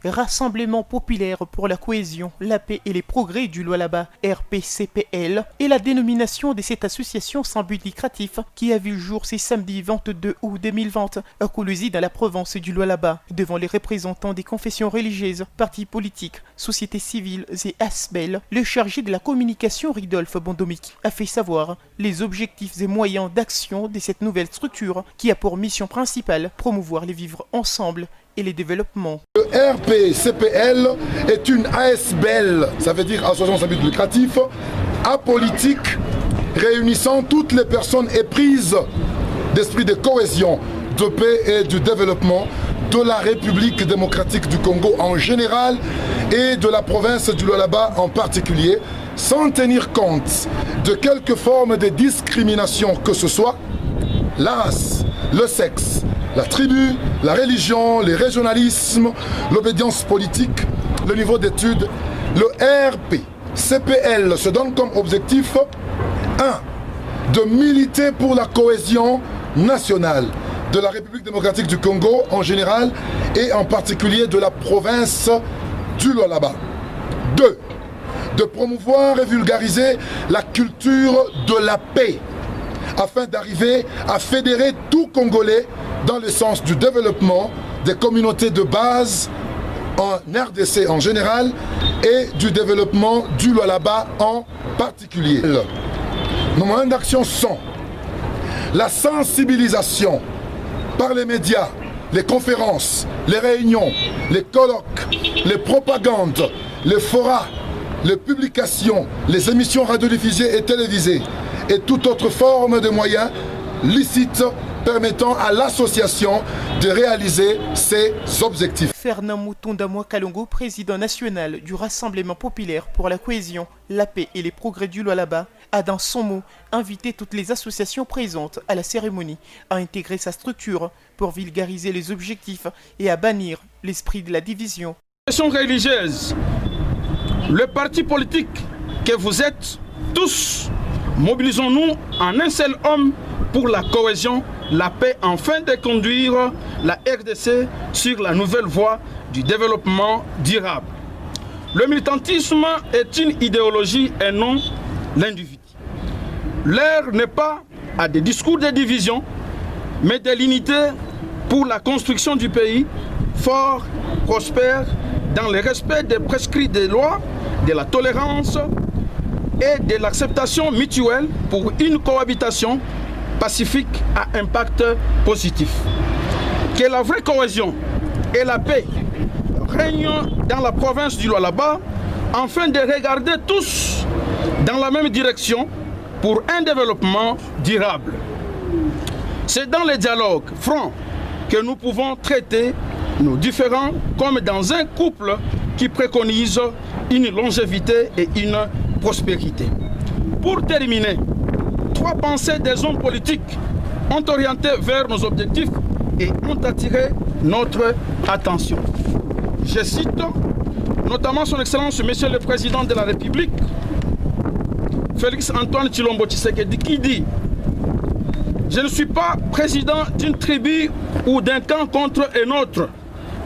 Rassemblement populaire pour la cohésion, la paix et les progrès du Lualaba, RPCPL, est la dénomination de cette association sans but lucratif qui a vu le jour ce samedi 22 août 2020 à Koulouzi dans la province du Lualaba, devant les représentants des confessions religieuses, partis politiques, sociétés civiles et ASBEL. Le chargé de la communication Ridolphe Bondomiki a fait savoir les objectifs et moyens d'action de cette nouvelle structure qui a pour mission principale promouvoir les vivre ensemble et les développements. Le RPCPL est une ASBEL, ça veut dire association sans but lucratif, apolitique, réunissant toutes les personnes éprises d'esprit de cohésion, de paix et de développement de la République démocratique du Congo en général et de la province du Lualaba en particulier, sans tenir compte de quelque forme de discrimination que ce soit, la race, le sexe, la tribu, la religion, les régionalismes, l'obédience politique, le niveau d'études. Le RPCPL se donne comme objectif 1. De militer pour la cohésion nationale de la République démocratique du Congo en général et en particulier de la province du Lualaba. 2. De promouvoir et vulgariser la culture de la paix afin d'arriver à fédérer tout Congolais dans le sens du développement des communautés de base en RDC en général et du développement du Lualaba en particulier. Nos moyens d'action sont la sensibilisation par les médias, les conférences, les réunions, les colloques, les propagandes, les forats, les publications, les émissions radiodiffusées et télévisées et toute autre forme de moyens licites permettant à l'association de réaliser ses objectifs. Fernand Moutounda Kalongo, président national du Rassemblement populaire pour la cohésion, la paix et les progrès du Lualaba, a dans son mot invité toutes les associations présentes à la cérémonie à intégrer sa structure pour vulgariser les objectifs et à bannir l'esprit de la division. Question religieuse, le parti politique que vous êtes tous, mobilisons-nous en un seul homme pour la cohésion, la paix, afin de conduire la RDC sur la nouvelle voie du développement durable. Le militantisme est une idéologie et non l'individu. L'heure n'est pas à des discours de division, mais de l'unité pour la construction du pays fort, prospère, dans le respect des prescrits des lois, de la tolérance et de l'acceptation mutuelle pour une cohabitation pacifique à impact positif. Que la vraie cohésion et la paix règnent dans la province du Lualaba afin de regarder tous dans la même direction pour un développement durable. C'est dans les dialogues francs que nous pouvons traiter nos différends comme dans un couple qui préconise une longévité et une prospérité. Pour terminer, 3 pensées des hommes politiques ont orienté vers nos objectifs et ont attiré notre attention. Je cite notamment son Excellence Monsieur le Président de la République, Félix Antoine Tshilombo Tshisekedi, qui dit « Je ne suis pas président d'une tribu ou d'un camp contre un autre,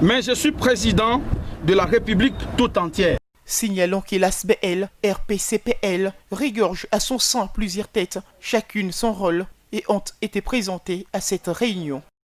mais je suis président de la République tout entière. » Signalons que l'ASBEL, RPCPL, regorge à son sein plusieurs têtes, chacune son rôle, et ont été présentées à cette réunion.